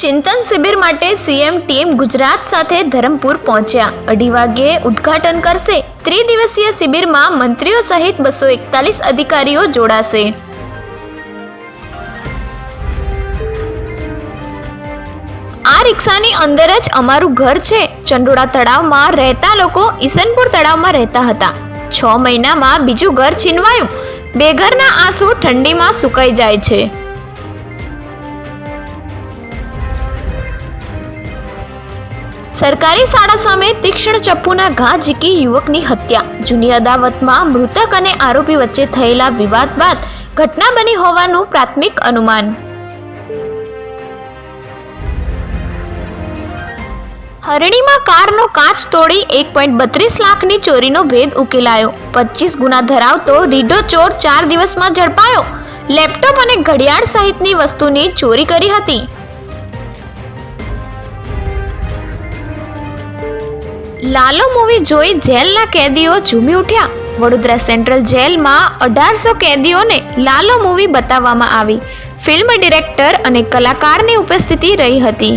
ચિંતન શિબિર માટે CM team Gujarat સાથે ધરમપુર પહોંચ્યા। 2:30 વાગ્યે ઉદ્ઘાટન કરશે। ત્રિદિવસીય શિબિરમાં મંત્રીઓ સહિત 241 અધિકારીઓ જોડાશે। આ રિક્ષાની અંદર જ અમારું ઘર છે। ચંડોળા તળાવમાં રહેતા લોકો ઈસનપુર તળાવમાં રહેતા હતા। 6 મહિનામાં બીજું ઘર છીનવાયું। બેઘરના આંસુ ઠંડીમાં સુકાઈ જાય છે। સરકારી શાળા સામે તીક્ષ્ણ ચપ્પુના ઘા ઝીકી યુવકની હત્યા। જૂની અદાવતમાં મૃતક અને આરોપી વચ્ચે થયેલા વિવાદ બાદ ઘટના બની હોવાનું પ્રાથમિક અનુમાન। હરણીમાં કારનો કાચ તોડી 1.32 લાખની ચોરીનો ભેદ ઉકેલાયો। 25 ગુના ધરાવતો રીઢો ચોર 4 દિવસમાં ઝડપાયો। લેપટોપ અને ઘડિયાળ સહિતની વસ્તુની ચોરી કરી હતી। લાલો મૂવી જોઈ જેલના કેદીઓ ઝૂમી ઉઠ્યા। વડોદરા સેન્ટ્રલ જેલમાં 1800 કેદીઓને લાલો મૂવી બતાવવામાં આવી। ફિલ્મ ડિરેક્ટર અને કલાકારની ઉપસ્થિતિ રહી હતી।